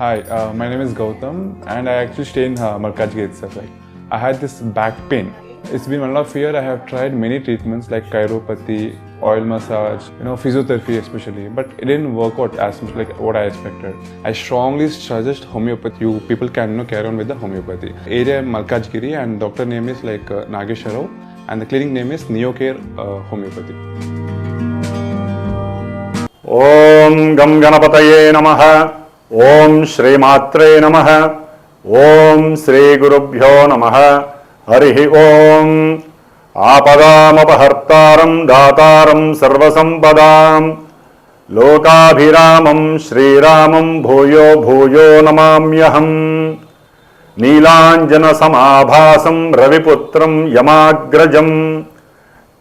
Hi, my name is Gautam and I actually stay in Malkajgiri itself. I had this back pain. It's been 1.5 years. I have tried many treatments like chiropathy, oil massage, physiotherapy especially, but it didn't work out as much like what I expected. I strongly suggest homeopathy. You people can carry on with the homeopathy. Area Malkajgiri and doctor name is Nageswar Rao and the clinic name is Neocare Homeopathy. Om Gam Ganapataye Namaha. Om Shri Matre Namaha. Om Shri Gurubhyo Namaha. Harihi Om. Apadam apahartaram dataram sarvasampadam. Lokabhiramam Shri Ramam bhuyo bhuyo namamyaham. Neelanjana samabhasam Raviputram Yamagrajam.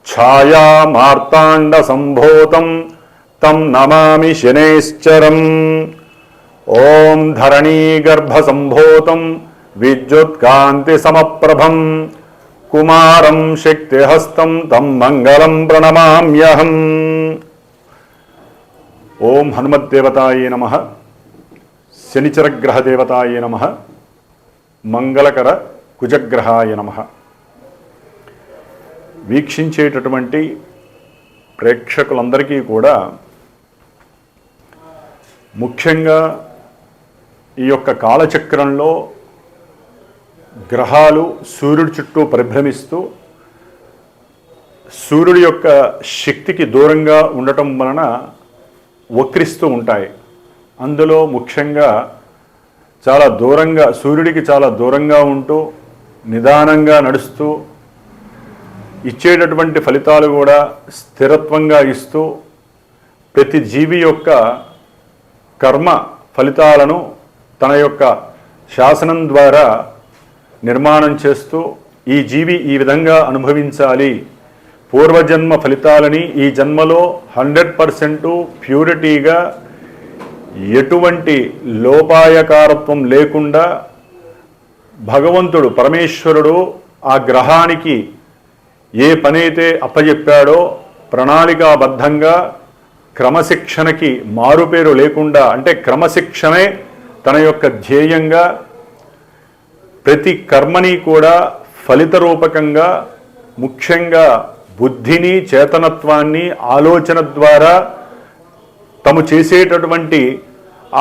Chhaya Martanda Sambhotam Tam Namami Shanescharam. Om Dharani Garbha Sambhotam Vidyut Kanti Samaprabham Kumaram Shakti Hastam Tam Mangalam Pranamamyaham. Om Hanumat Devataye Namaha. Shanicharagraha Devataye Namaha. Mangalakara Kujagrahaye Namaha. వీక్షించేటటువంటి ప్రేక్షకులందరికీ కూడా ముఖ్యంగా ఈ యొక్క కాలచక్రంలో గ్రహాలు సూర్యుడి చుట్టూ పరిభ్రమిస్తూ సూర్యుడి యొక్క శక్తికి దూరంగా ఉండటం వలన వక్రిస్తూ ఉంటాయి. అందులో ముఖ్యంగా చాలా దూరంగా సూర్యుడికి చాలా దూరంగా ఉంటూ నిదానంగా నడుస్తూ ఇచ్చేటటువంటి ఫలితాలు కూడా స్థిరత్వంగా ఇస్తూ ప్రతి జీవి యొక్క కర్మ ఫలితాలను తన యొక్క శాసనం ద్వారా నిర్మాణం చేస్తూ ఈ జీవి ఈ విధంగా అనుభవించాలి, పూర్వజన్మ ఫలితాలని ఈ జన్మలో 100% ప్యూరిటీగా ఎటువంటి లోపాయకారత్వం లేకుండా భగవంతుడు పరమేశ్వరుడు ఆ గ్రహానికి ఏ పనైతే అప్పచెప్పాడో ప్రణాళికాబద్ధంగా క్రమశిక్షణకి మారుపేరు లేకుండా, అంటే క్రమశిక్షణే తన యొక్క ధ్యేయంగా ప్రతి కర్మని కూడా ఫలిత రూపకంగా ముఖ్యంగా బుద్ధిని చేతనత్వాన్ని ఆలోచన ద్వారా తాము చేసేటటువంటి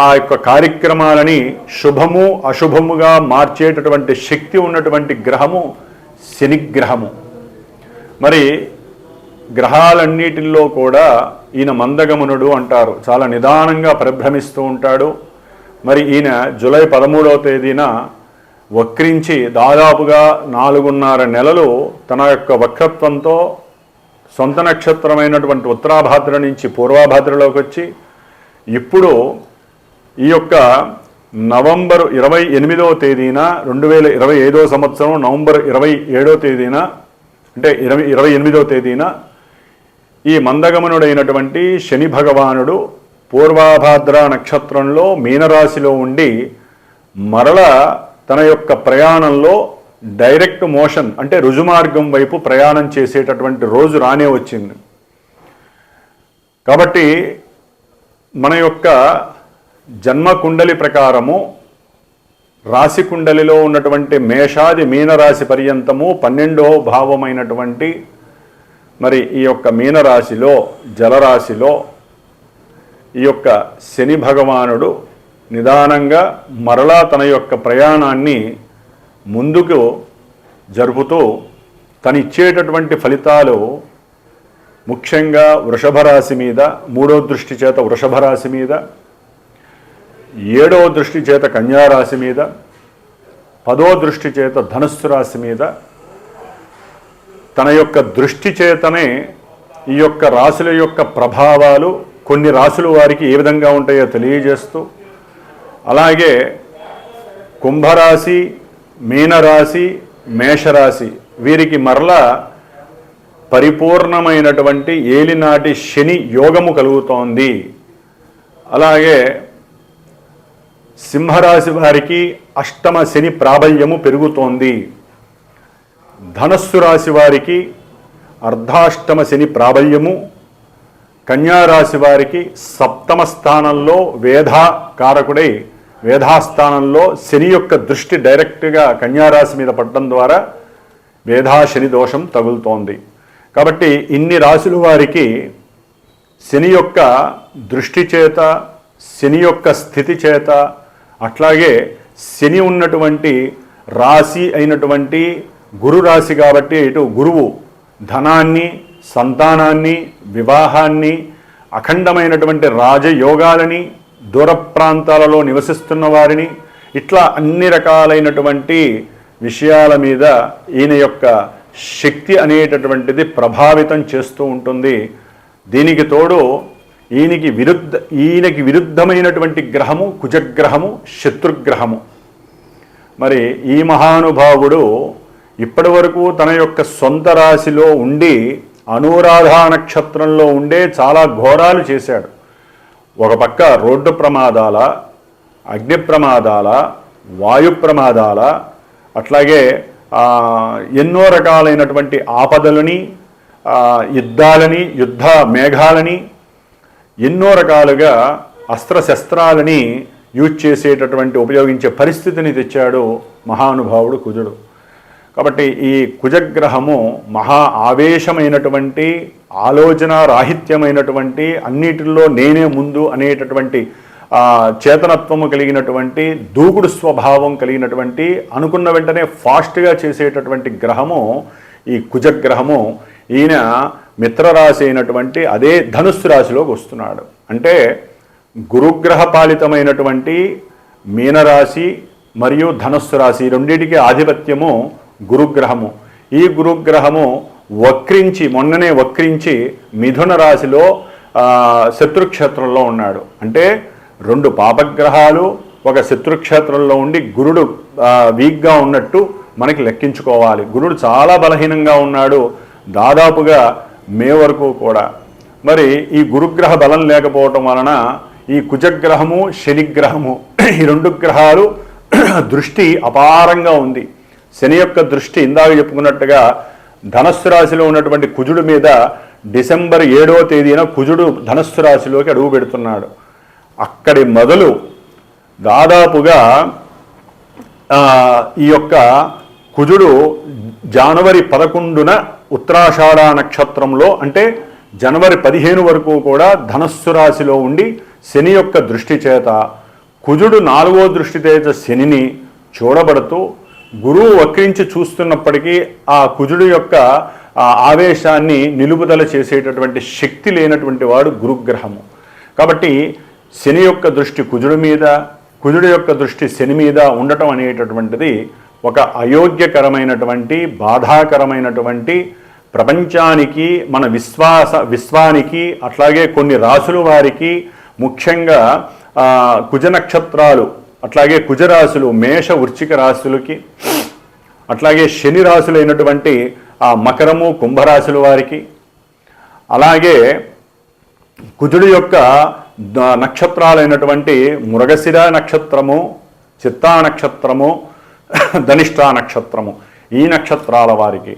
ఆ యొక్క కార్యక్రమాలని శుభము అశుభముగా మార్చేటటువంటి శక్తి ఉన్నటువంటి గ్రహము శనిగ్రహము. మరి గ్రహాలన్నిటిల్లో కూడా ఈయన మందగమనుడు అంటారు, చాలా నిదానంగా పరిభ్రమిస్తూ ఉంటాడు. మరి ఈయన జూలై 13వ తేదీన వక్రించి దాదాపుగా 4.5 నెలలు తన యొక్క వక్రత్వంతో సొంత నక్షత్రమైనటువంటి ఉత్తరాభాద్ర నుంచి పూర్వాభాద్రలోకి వచ్చి ఇప్పుడు ఈ యొక్క నవంబర్ 28వ తేదీన 2025వ సంవత్సరం నవంబర్ 27వ తేదీన అంటే 28వ తేదీన ఈ మందగమనుడైనటువంటి శని భగవానుడు పూర్వాభాద్ర నక్షత్రంలో మీనరాశిలో ఉండి మరల తన యొక్క ప్రయాణంలో డైరెక్ట్ మోషన్ అంటే రుజుమార్గం వైపు ప్రయాణం చేసేటటువంటి రోజు రానే వచ్చింది. కాబట్టి మన యొక్క జన్మకుండలి ప్రకారము రాశి కుండలిలో ఉన్నటువంటి మేషాది మీనరాశి పర్యంతము 12వ భావమైనటువంటి మరి ఈ యొక్క మీనరాశిలో జలరాశిలో ఈ యొక్క శని భగవానుడు నిదానంగా మరలా తన యొక్క ప్రయాణాన్ని ముందుకు జరుపుతూ తను ఇచ్చేటటువంటి ఫలితాలు ముఖ్యంగా వృషభ రాశి మీద 3వ దృష్టి చేత వృషభ రాశి మీద, 7వ దృష్టి చేత కన్యా రాశి మీద, 10వ దృష్టి చేత ధనుస్సు రాశి మీద తన యొక్క దృష్టి చేతనే ఈ యొక్క రాశుల యొక్క ప్రభావాలు కొన్ని రాశుల వారికి ఏ విధంగా ఉంటాయో తెలియజేస్తూ, అలాగే కుంభరాశి, మీనరాశి, మేషరాశి వీరికి మరలా పరిపూర్ణమైనటువంటి ఏలినాటి శని యోగము కలుగుతోంది. అలాగే సింహరాశి వారికి అష్టమ శని ప్రాబల్యము పెరుగుతోంది. ధనస్సు రాశి వారికి అర్ధాష్టమ శని ప్రాబల్యము, కన్యారాశి వారికి సప్తమ స్థానంలో వేధ కారకుడై వేధాస్థానంలో శని యొక్క దృష్టి డైరెక్ట్గా కన్యారాశి మీద పడడం ద్వారా వేధా శని దోషం తగులుతోంది. కాబట్టి ఇన్ని రాశుల వారికి శని యొక్క దృష్టి చేత, శని యొక్క స్థితి చేత, అట్లాగే శని ఉన్నటువంటి రాశి అయినటువంటి గురు రాశి కాబట్టి ఇటు గురువు ధనాన్ని, సంతానాన్ని, వివాహాన్ని, అఖండమైనటువంటి రాజయోగాలని, దూర ప్రాంతాలలో నివసిస్తున్న వారిని, ఇట్లా అన్ని రకాలైనటువంటి విషయాల మీద ఈయన యొక్క శక్తి అనేటటువంటిది ప్రభావితం చేస్తూ ఉంటుంది. దీనికి తోడు ఈయనకి విరుద్ధమైనటువంటి గ్రహము కుజగ్రహము, శత్రుగ్రహము. మరి ఈ మహానుభావుడు ఇప్పటి వరకు తన యొక్క సొంత రాశిలో ఉండి అనురాధ నక్షత్రంలో ఉండే చాలా ఘోరాలు చేశాడు. ఒక పక్క రోడ్డు ప్రమాదాల, అగ్ని ప్రమాదాల, వాయు ప్రమాదాల, అట్లాగే ఎన్నో రకాలైనటువంటి ఆపదలని, యుద్ధాలని, యుద్ధ మేఘాలని, ఎన్నో రకాలుగా అస్త్రశస్త్రాలని యూజ్ చేసేటటువంటి ఉపయోగించే పరిస్థితిని తెచ్చాడు మహానుభావుడు కుజుడు. కాబట్టి ఈ కుజగ్రహము మహా ఆవేశమైనటువంటి, ఆలోచన రాహిత్యమైనటువంటి, అన్నిటిలో నేనే ముందు అనేటటువంటి చేతనత్వము కలిగినటువంటి, దూకుడు స్వభావం కలిగినటువంటి, అనుకున్న వెంటనే ఫాస్ట్గా చేసేటటువంటి గ్రహము ఈ కుజగ్రహము. ఈయన మిత్రరాశి అయినటువంటి అదే ధనుస్సు రాశిలోకి వస్తున్నాడు. అంటే గురుగ్రహ పాలితమైనటువంటి మీనరాశి మరియు ధనుస్సు రాశి రెండింటికి ఆధిపత్యము గురుగ్రహము. ఈ గురుగ్రహము మొన్ననే వక్రించి మిథున రాశిలో శత్రుక్షేత్రంలో ఉన్నాడు. అంటే రెండు పాపగ్రహాలు ఒక శత్రుక్షేత్రంలో ఉండి గురుడు వీక్గా ఉన్నట్టు మనకి లెక్కించుకోవాలి. గురుడు చాలా బలహీనంగా ఉన్నాడు దాదాపుగా మే వరకు కూడా. మరి ఈ గురుగ్రహ బలం లేకపోవటం వలన ఈ కుజగ్రహము, శనిగ్రహము ఈ రెండు గ్రహాలు దృష్టి అపారంగా ఉంది. శని యొక్క దృష్టి ఇందాక చెప్పుకున్నట్టుగా ధనస్సు రాశిలో ఉన్నటువంటి కుజుడు మీద డిసెంబర్ 7వ తేదీన కుజుడు ధనస్సు రాశిలోకి అడుగు పెడుతున్నాడు. అక్కడి మొదలు దాదాపుగా ఈ యొక్క కుజుడు జనవరి 11న ఉత్తరాషాఢ నక్షత్రంలో, అంటే జనవరి 15 వరకు కూడా ధనస్సు రాశిలో ఉండి శని యొక్క దృష్టి చేత, కుజుడు 4వ దృష్టి చేత శనిని చూడబడుతూ గురువు వక్రించి చూస్తున్నప్పటికీ ఆ కుజుడు యొక్క ఆవేశాన్ని నిలుపుదల చేసేటటువంటి శక్తి లేనటువంటి వాడు గురుగ్రహము. కాబట్టి శని యొక్క దృష్టి కుజుడి మీద, కుజుడు యొక్క దృష్టి శని మీద ఉండటం అనేటటువంటిది ఒక అయోగ్యకరమైనటువంటి, బాధాకరమైనటువంటి, ప్రపంచానికి, మన విశ్వానికి, అట్లాగే కొన్ని రాసుల వారికి, ముఖ్యంగా కుజ నక్షత్రాలు, అట్లాగే కుజరాశులు, మేష వృశ్చిక రాశులకి, అట్లాగే శని రాశులైనటువంటి మకరము కుంభరాశుల వారికి, అలాగే కుజుడు యొక్క నక్షత్రాలైనటువంటి మృగశిర నక్షత్రము, చిత్తా నక్షత్రము, ధనిష్టా నక్షత్రము, ఈ నక్షత్రాల వారికి,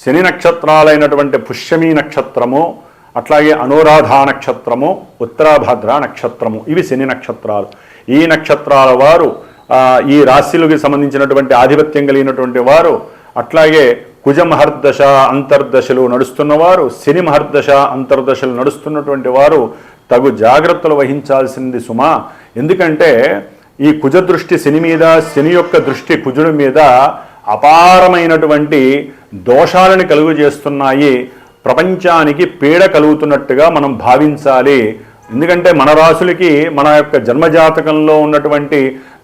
శని నక్షత్రాలైనటువంటి పుష్యమీ నక్షత్రము, అట్లాగే అనురాధ నక్షత్రము, ఉత్తరాభద్ర నక్షత్రము, ఇవి శని నక్షత్రాలు. ఈ నక్షత్రాల వారు ఈ రాశులకు సంబంధించినటువంటి ఆధిపత్యం కలిగినటువంటి వారు, అట్లాగే కుజ మహర్దశ అంతర్దశలు నడుస్తున్నవారు, శని మహర్దశ అంతర్దశలు నడుస్తున్నటువంటి వారు తగు జాగ్రత్తలు వహించాల్సింది సుమా. ఎందుకంటే ఈ కుజ దృష్టి శని మీద, శని యొక్క దృష్టి కుజుడి మీద అపారమైనటువంటి దోషాలను కలుగు చేస్తున్నాయి. ప్రపంచానికి పీడ కలుగుతున్నట్టుగా మనం భావించాలి. ఎందుకంటే మన రాశులకి మన యొక్క జన్మజాతకంలో ఉన్నటువంటి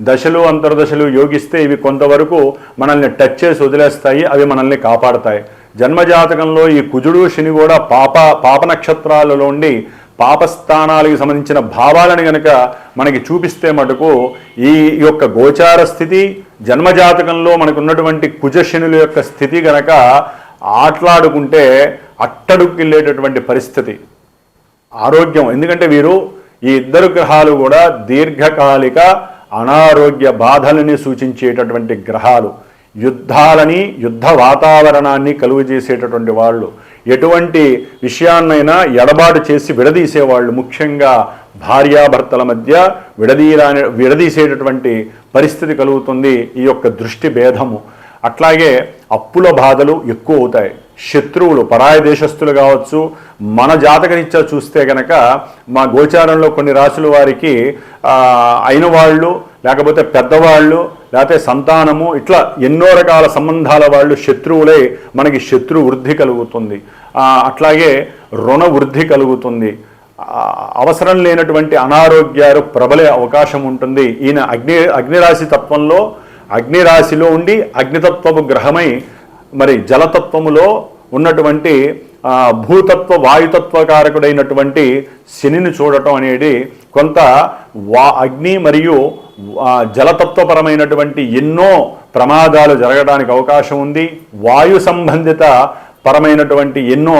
దశలు, అంతర్దశలు యోగిస్తే ఇవి కొంతవరకు మనల్ని టచ్ చేసి వదిలేస్తాయి, అవి మనల్ని కాపాడతాయి. జన్మజాతకంలో ఈ కుజుడు శని కూడా పాప నక్షత్రాలలో ఉండి పాపస్థానాలకు సంబంధించిన భావాలను గనక మనకి చూపిస్తే మటుకు ఈ యొక్క గోచార స్థితి, జన్మజాతకంలో మనకు ఉన్నటువంటి కుజ శనుల యొక్క స్థితి గనక ఆట్లాడుకుంటే అట్టడుక్కిళ్ళేటటువంటి పరిస్థితి, ఆరోగ్యం. ఎందుకంటే వీరు ఈ ఇద్దరు గ్రహాలు కూడా దీర్ఘకాలిక అనారోగ్య బాధలని సూచించేటటువంటి గ్రహాలు, యుద్ధాలని, యుద్ధ వాతావరణాన్ని కలుగజేసేటటువంటి వాళ్ళు. ఎటువంటి విషయాన్నైనా ఎడబాటు చేసి విడదీసేవాళ్ళు, ముఖ్యంగా భార్యాభర్తల మధ్య విడదీసేటటువంటి పరిస్థితి కలుగుతుంది ఈ యొక్క దృష్టి భేదము. అట్లాగే అప్పుల బాధలు ఎక్కువ అవుతాయి. శత్రువులు, పరాయ దేశస్థులు కావచ్చు, మన జాతకరీత్యా చూస్తే కనుక మా గోచారంలో కొన్ని రాసుల వారికి అయిన వాళ్ళు, లేకపోతే పెద్దవాళ్ళు, లేకపోతే సంతానము, ఇట్లా ఎన్నో రకాల సంబంధాల వాళ్ళు శత్రువులై మనకి శత్రు వృద్ధి కలుగుతుంది. అట్లాగే రుణ వృద్ధి కలుగుతుంది. అవసరం లేనటువంటి అనారోగ్యాలు ప్రబలే అవకాశం ఉంటుంది. ఈయన అగ్నిరాశి తత్వంలో, అగ్నిరాశిలో ఉండి అగ్నితత్వపు గ్రహమై మరి జలతత్వములో ఉన్నటువంటి భూతత్వ వాయుతత్వకారకుడైనటువంటి శనిని చూడటం అనేది కొంత అగ్ని మరియు జలతత్వపరమైనటువంటి ఎన్నో ప్రమాదాలు జరగడానికి అవకాశం ఉంది. వాయు సంబంధిత పరమైనటువంటి ఎన్నో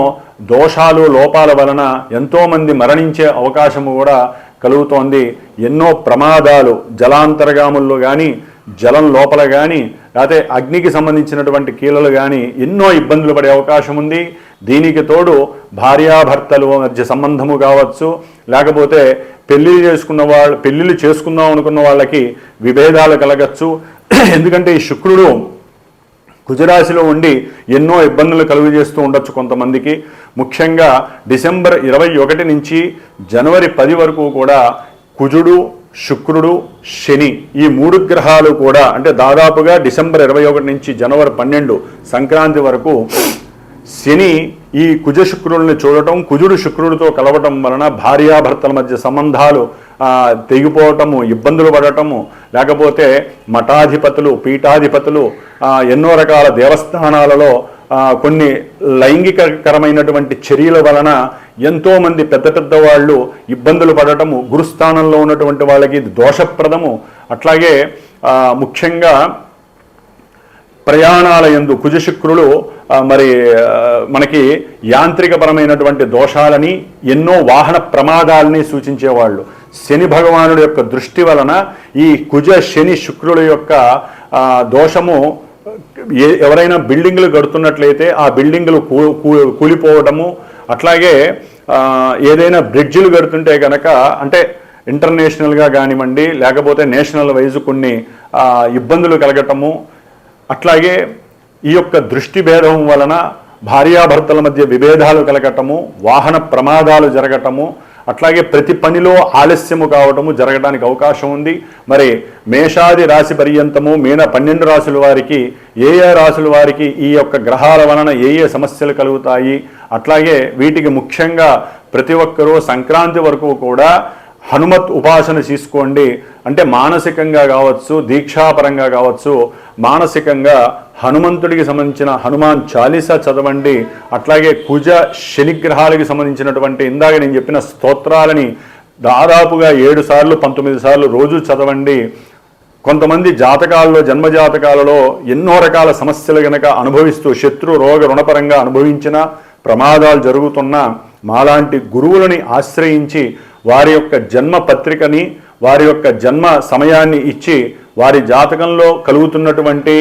దోషాలు, లోపాల వలన ఎంతోమంది మరణించే అవకాశము కూడా కలుగుతోంది. ఎన్నో ప్రమాదాలు జలాంతర్గాముల్లో కానీ, జలం లోపల కానీ, లేకపోతే అగ్నికి సంబంధించినటువంటి కీలలు కానీ ఎన్నో ఇబ్బందులు పడే అవకాశం ఉంది. దీనికి తోడు భార్యాభర్తల మధ్య సంబంధము కావచ్చు, లేకపోతే పెళ్ళిళ్ళు చేసుకుందాం అనుకున్న వాళ్ళకి విభేదాలు కలగచ్చు. ఎందుకంటే ఈ శుక్రుడు కుజరాశిలో ఉండి ఎన్నో ఇబ్బందులు కలుగజేస్తూ ఉండొచ్చు కొంతమందికి. ముఖ్యంగా డిసెంబర్ 21 నుంచి జనవరి 10 వరకు కూడా కుజుడు, శుక్రుడు, శని ఈ 3 గ్రహాలు కూడా, అంటే దాదాపుగా డిసెంబర్ 21 నుంచి జనవరి 12 సంక్రాంతి వరకు శని ఈ కుజ శుక్రుల్ని చూడటం, కుజుడు శుక్రుడితో కలవటం వలన భార్యాభర్తల మధ్య సంబంధాలు తెగిపోవటము, ఇబ్బందులు పడటము, లేకపోతే మఠాధిపతులు, పీఠాధిపతులు, ఎన్నో రకాల దేవస్థానాలలో కొన్ని లైంగికకరమైనటువంటి చర్యల వలన ఎంతోమంది పెద్ద వాళ్ళు ఇబ్బందులు పడటము, గురుస్థానంలో ఉన్నటువంటి వాళ్ళకి ఇది దోషప్రదము. అట్లాగే ముఖ్యంగా ప్రయాణాల యందు కుజశుక్రులు మరి మనకి యాంత్రికపరమైనటువంటి దోషాలని, ఎన్నో వాహన ప్రమాదాలని సూచించేవాళ్ళు. శని భగవానుడి యొక్క దృష్టి వలన ఈ కుజ శని శుక్రుల యొక్క దోషము, ఎవరైనా బిల్డింగులు కడుతున్నట్లయితే ఆ బిల్డింగులు కూలిపోవడము, అట్లాగే ఏదైనా బ్రిడ్జిలు కడుతుంటే కనుక, అంటే ఇంటర్నేషనల్గా కానివ్వండి, లేకపోతే నేషనల్ వైజ్ కొన్ని ఇబ్బందులు కలగటము, అట్లాగే ఈ యొక్క దృష్టి భేదం వలన భార్యాభర్తల మధ్య విభేదాలు కలగటము, వాహన ప్రమాదాలు జరగటము, అట్లాగే ప్రతి పనిలో ఆలస్యము కావటము జరగడానికి అవకాశం ఉంది. మరి మేషాది రాశి పర్యంతము మీన 12 రాశుల వారికి ఏ రాశుల వారికి ఈ యొక్క గ్రహాల వలన ఏ సమస్యలు కలుగుతాయి, అట్లాగే వీటికి ముఖ్యంగా ప్రతి ఒక్కరూ సంక్రాంతి వరకు కూడా హనుమత్ ఉపాసన తీసుకోండి. అంటే మానసికంగా కావచ్చు, దీక్షాపరంగా కావచ్చు, మానసికంగా హనుమంతుడికి సంబంధించిన హనుమాన్ చాలీసా చదవండి. అట్లాగే కుజ శనిగ్రహాలకి సంబంధించినటువంటి ఇందాక నేను చెప్పిన స్తోత్రాలని దాదాపుగా 7 సార్లు 19 సార్లు రోజు చదవండి. కొంతమంది జాతకాల్లో, జన్మజాతకాలలో ఎన్నో రకాల సమస్యలు గనక అనుభవిస్తూ శత్రు రోగ రుణపరంగా అనుభవించిన ప్రమాదాలు జరుగుతున్నా మాలాంటి గురువులని ఆశ్రయించి వారి యొక్క జన్మ పత్రికని, వారి యొక్క జన్మ సమయాన్ని ఇచ్చి వారి జాతకంలో కలుగుతున్నటువంటి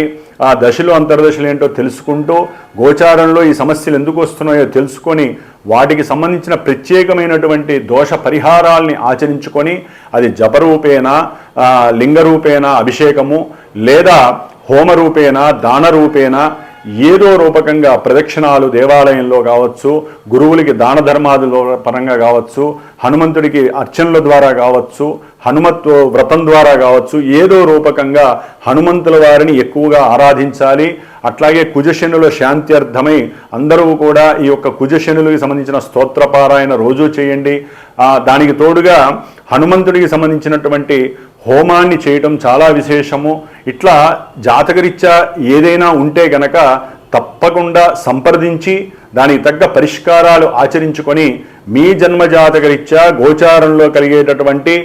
ఆ దశలు, అంతర్దశలు ఏంటో తెలుసుకుంటూ, గోచారంలో ఈ సమస్యలు ఎందుకు వస్తున్నాయో తెలుసుకొని వాటికి సంబంధించిన ప్రత్యేకమైనటువంటి దోష పరిహారాల్ని ఆచరించుకొని, అది జపరూపేణ, లింగరూపేణ అభిషేకము, లేదా హోమరూపేణ, దానరూపేణ, ఏదో రూపకంగా ప్రదక్షిణాలు దేవాలయంలో కావచ్చు, గురువులకి దాన ధర్మాదుల పరంగా కావచ్చు, హనుమంతుడికి అర్చనల ద్వారా కావచ్చు, హనుమత్ వ్రతం ద్వారా కావచ్చు, ఏదో రూపకంగా హనుమంతుల వారిని ఎక్కువగా ఆరాధించాలి. అట్లాగే కుజశనుల శాంత్యర్థమై అందరూ కూడా ఈ యొక్క కుజశనులకి సంబంధించిన స్తోత్రపారాయణ రోజు చేయండి. దానికి తోడుగా హనుమంతుడికి సంబంధించినటువంటి హోమాన్ని చేయటం చాలా విశేషము. ఇట్లా జాతకరీత్యా ఏదైనా ఉంటే గనక తప్పకుండా సంప్రదించి దానికి తగ్గ పరిష్కారాలు ఆచరించుకొని మీ జన్మజాతకరీత్యా గోచారంలో కలిగేటటువంటి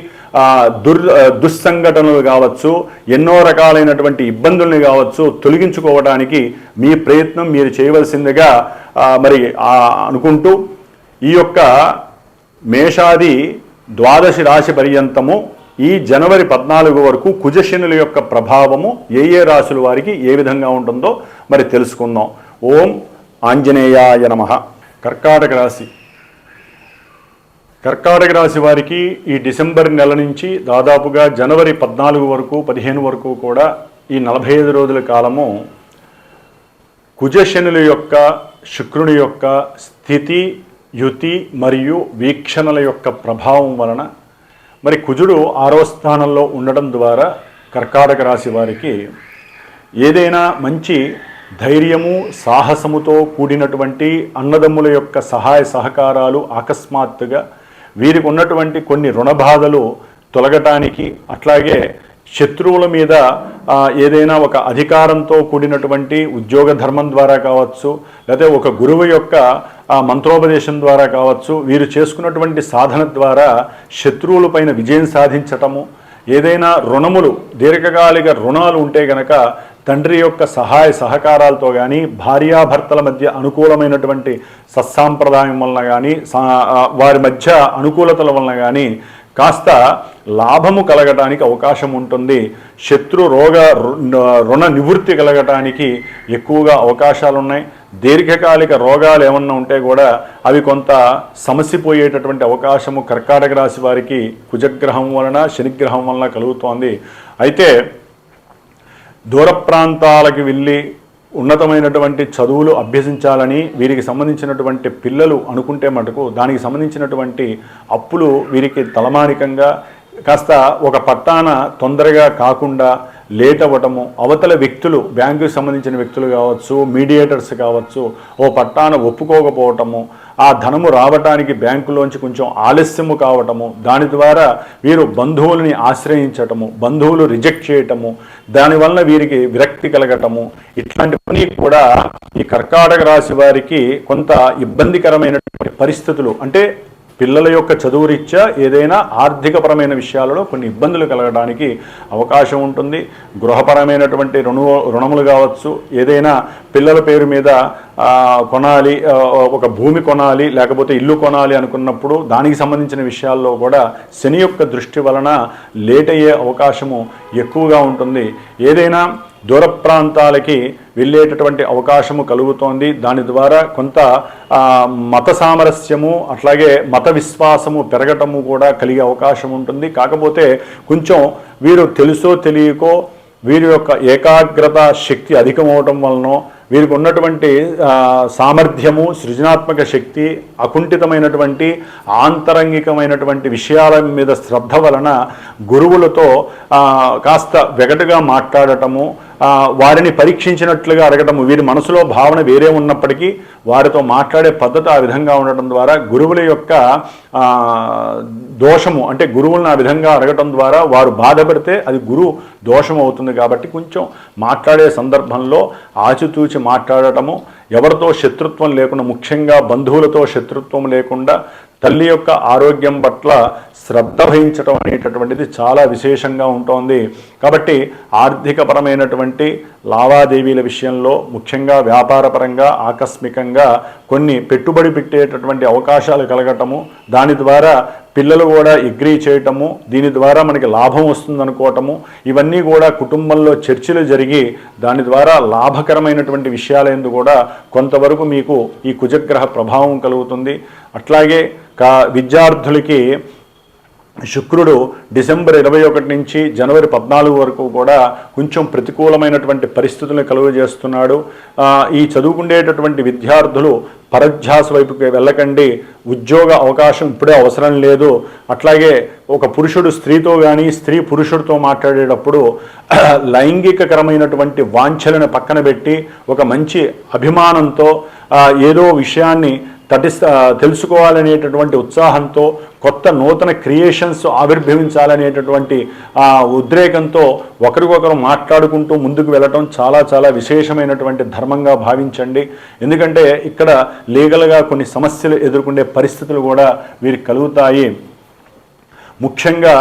దుస్సంఘటనలు కావచ్చు, ఎన్నో రకాలైనటువంటి ఇబ్బందుల్ని కావచ్చు తొలగించుకోవడానికి మీ ప్రయత్నం మీరు చేయవలసిందిగా మరి అనుకుంటూ, ఈ యొక్క మేషాది 12 రాశి పర్యంతము ఈ జనవరి 14 వరకు కుజశనుల యొక్క ప్రభావము ఏ రాశుల వారికి ఏ విధంగా ఉంటుందో మరి తెలుసుకుందాం. ఓం ఆంజనేయాయ నమః. కర్కాటక రాశి. కర్కాటక రాశి వారికి ఈ డిసెంబర్ నెల నుంచి దాదాపుగా జనవరి 14 వరకు 15 వరకు కూడా ఈ 45 రోజుల కాలము కుజశనుల యొక్క, శుక్రుని యొక్క స్థితి, యుతి మరియు వీక్షణల యొక్క ప్రభావం వలన మరి కుజుడు 6వ స్థానంలో ఉండడం ద్వారా కర్కాటక రాశి వారికి ఏదైనా మంచి ధైర్యము, సాహసముతో కూడినటువంటి అన్నదమ్ముల యొక్క సహాయ సహకారాలు అకస్మాత్తుగా వీరికి ఉన్నటువంటి కొన్ని రుణబాధలు తొలగటానికి, అట్లాగే శత్రువుల మీద ఏదైనా ఒక అధికారంతో కూడినటువంటి ఉద్యోగ ధర్మం ద్వారా కావచ్చు, లేకపోతే ఒక గురువు యొక్క మంత్రోపదేశం ద్వారా కావచ్చు, వీరు చేసుకున్నటువంటి సాధన ద్వారా శత్రువులపైన విజయం సాధించటము, ఏదైనా రుణములు, దీర్ఘకాలిక రుణాలు ఉంటే గనక తండ్రి యొక్క సహాయ సహకారాలతో కానీ, భార్యాభర్తల మధ్య అనుకూలమైనటువంటి సత్సాంప్రదాయం వలన కానీ, వారి మధ్య అనుకూలతల వలన కానీ కాస్త లాభము కలగటానికి అవకాశం ఉంటుంది. శత్రు రోగ రుణ నివృత్తి కలగటానికి ఎక్కువగా అవకాశాలు ఉన్నాయి. దీర్ఘకాలిక రోగాలు ఏమన్నా ఉంటే కూడా అవి కొంత సమసిపోయేటటువంటి అవకాశము కర్కాటక రాశి వారికి కుజగ్రహం వలన, శనిగ్రహం వలన కలుగుతోంది. అయితే దూర ప్రాంతాలకు వెళ్ళి ఉన్నతమైనటువంటి చదువులు అభ్యసించాలని వీరికి సంబంధించినటువంటి పిల్లలు అనుకుంటే మటుకు దానికి సంబంధించినటువంటి అప్పులు వీరికి తలమానికంగా కాస్త ఒక పట్టాన తొందరగా కాకుండా లేట్ అవ్వటము, అవతల వ్యక్తులు, బ్యాంకుకి సంబంధించిన వ్యక్తులు కావచ్చు, మీడియేటర్స్ కావచ్చు, ఓ పట్టాన ఒప్పుకోకపోవటము, ఆ ధనము రావటానికి బ్యాంకులోంచి కొంచెం ఆలస్యము కావటము, దాని ద్వారా వీరు బంధువులని ఆశ్రయించటము, బంధువులు రిజెక్ట్ చేయటము, దానివల్ల వీరికి విరక్తి కలగటము, ఇట్లాంటివన్నీ కూడా ఈ కర్కాటక రాశి వారికి కొంత ఇబ్బందికరమైనటువంటి పరిస్థితులు, అంటే పిల్లల యొక్క చదువు రీత్యా ఏదైనా ఆర్థికపరమైన విషయాలలో కొన్ని ఇబ్బందులు కలగడానికి అవకాశం ఉంటుంది. గృహపరమైనటువంటి రుణములు కావచ్చు, ఏదైనా పిల్లల పేరు మీద కొనాలి, ఒక భూమి కొనాలి, లేకపోతే ఇల్లు కొనాలి అనుకున్నప్పుడు దానికి సంబంధించిన విషయాల్లో కూడా శని యొక్క దృష్టి వలన లేట్ అయ్యే అవకాశము ఎక్కువగా ఉంటుంది. ఏదైనా దూర ప్రాంతాలకి వెళ్ళేటటువంటి అవకాశము కలుగుతోంది. దాని ద్వారా కొంత మత సామరస్యము, అట్లాగే మత విశ్వాసము పెరగటము కూడా కలిగే అవకాశం ఉంటుంది. కాకపోతే కొంచెం వీరు తెలుసో తెలియకో వీరి యొక్క ఏకాగ్రత శక్తి అధికమవటం వలన వీరికి ఉన్నటువంటి సామర్థ్యము, సృజనాత్మక శక్తి, అకుంఠితమైనటువంటి ఆంతరంగికమైనటువంటి విషయాల మీద శ్రద్ధ వలన గురువులతో కాస్త వెగటుగా మాట్లాడటము, వారిని పరీక్షించినట్లుగా అడగటము, వీరి మనసులో భావన వేరే ఉన్నప్పటికీ వారితో మాట్లాడే పద్ధతి ఆ విధంగా ఉండటం ద్వారా గురువుల యొక్క దోషము, అంటే గురువులను ఆ విధంగా అడగటం ద్వారా వారు బాధపడితే అది గురువు దోషం అవుతుంది. కాబట్టి కొంచెం మాట్లాడే సందర్భంలో ఆచితూచి మాట్లాడటము, ఎవరితో శత్రుత్వం లేకుండా, ముఖ్యంగా బంధువులతో శత్రుత్వం లేకుండా తల్లి యొక్క ఆరోగ్యం పట్ల శ్రద్ధ వహించడం అనేటటువంటిది చాలా విశేషంగా ఉంటుంది. కాబట్టి ఆర్థికపరమైనటువంటి లావాదేవీల విషయంలో, ముఖ్యంగా వ్యాపారపరంగా ఆకస్మికంగా కొన్ని పెట్టుబడి పెట్టేటటువంటి అవకాశాలు కలగటము, దాని ద్వారా పిల్లలు కూడా అగ్రీ చేయటము, దీని ద్వారా మనకి లాభం వస్తుందనుకోవటము, ఇవన్నీ కూడా కుటుంబంలో చర్చలు జరిగి దాని ద్వారా లాభకరమైనటువంటి విషయాలందు కూడా కొంతవరకు మీకు ఈ కుజగ్రహ ప్రభావం కలుగుతుంది. అట్లాగే విద్యార్థులకి శుక్రుడు డిసెంబర్ 21 నుంచి జనవరి 14 వరకు కూడా కొంచెం ప్రతికూలమైనటువంటి పరిస్థితులను కలుగజేస్తున్నాడు. ఈ చదువుకునేటటువంటి విద్యార్థులు పరధ్యాస వైపుకి వెళ్ళకండి, ఉద్యోగ అవకాశం ఇప్పుడే అవసరం లేదు. అట్లాగే ఒక పురుషుడు స్త్రీతో కానీ, స్త్రీ పురుషుడితో మాట్లాడేటప్పుడు లైంగికకరమైనటువంటి వాంఛలను పక్కన పెట్టి ఒక మంచి అభిమానంతో ఏదో విషయాన్ని తెలుసుకోవాలనేటటువంటి ఉత్సాహంతో, కొత్త నూతన క్రియేషన్స్ ఆవిర్భవించాలనేటటువంటి ఉద్రేకంతో ఒకరికొకరు మాట్లాడుకుంటూ ముందుకు వెళ్ళటం చాలా చాలా విశేషమైనటువంటి ధర్మంగా భావించండి. ఎందుకంటే ఇక్కడ లీగల్గా కొన్ని సమస్యలు ఎదుర్కొనే పరిస్థితులు కూడా వీరికి కలుగుతాయి. ముఖ్యంగా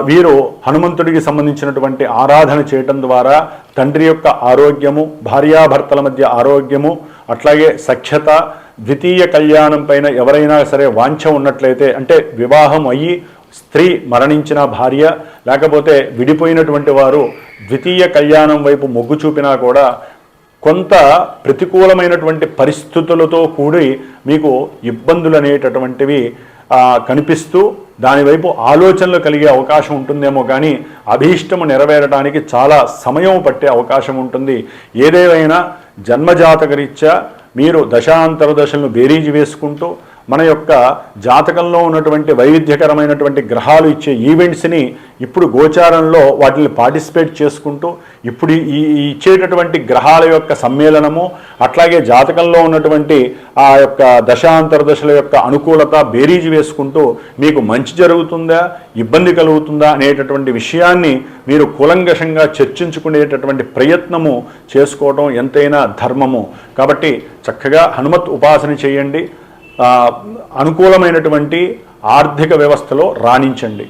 వీరు హనుమంతుడికి సంబంధించినటువంటి ఆరాధన చేయటం ద్వారా తండ్రి యొక్క ఆరోగ్యము, భార్యాభర్తల మధ్య ఆరోగ్యము, అట్లాగే సఖ్యత, ద్వితీయ కళ్యాణం పైన ఎవరైనా సరే వాంఛ ఉన్నట్లయితే, అంటే వివాహం అయ్యి స్త్రీ మరణించిన భార్య లేకపోతే విడిపోయినటువంటి వారు ద్వితీయ కళ్యాణం వైపు మొగ్గు చూపినా కూడా కొంత ప్రతికూలమైనటువంటి పరిస్థితులతో కూడి మీకు ఇబ్బందులు అనేటటువంటివి కనిపిస్తూ దానివైపు ఆలోచనలు కలిగే అవకాశం ఉంటుందేమో కానీ అభీష్టము నెరవేరడానికి చాలా సమయం పట్టే అవకాశం ఉంటుంది. ఏదేమైనా జన్మజాతకరీత్యా మీరు దశాంతర దశలను బేరీజు వేసుకుంటూ మన యొక్క జాతకంలో ఉన్నటువంటి వైవిధ్యకరమైనటువంటి గ్రహాలు ఇచ్చే ఈవెంట్స్ని ఇప్పుడు గోచారంలో వాటిని పార్టిసిపేట్ చేసుకుంటూ ఇప్పుడు ఈ ఇచ్చేటటువంటి గ్రహాల యొక్క సమ్మేళనము అట్లాగే జాతకంలో ఉన్నటువంటి ఆ యొక్క దశాంతర దశల యొక్క అనుకూలత బేరీజు వేసుకుంటూ మీకు మంచి జరుగుతుందా ఇబ్బంది కలుగుతుందా అనేటటువంటి విషయాన్ని మీరు కూలంకషంగా చర్చించుకునేటటువంటి ప్రయత్నము చేసుకోవడం ఎంతైనా ధర్మము. కాబట్టి చక్కగా హనుమత్ ఉపాసన చేయండి, అనుకూలమైనటువంటి ఆర్థిక వ్యవస్థలో రాణించండి.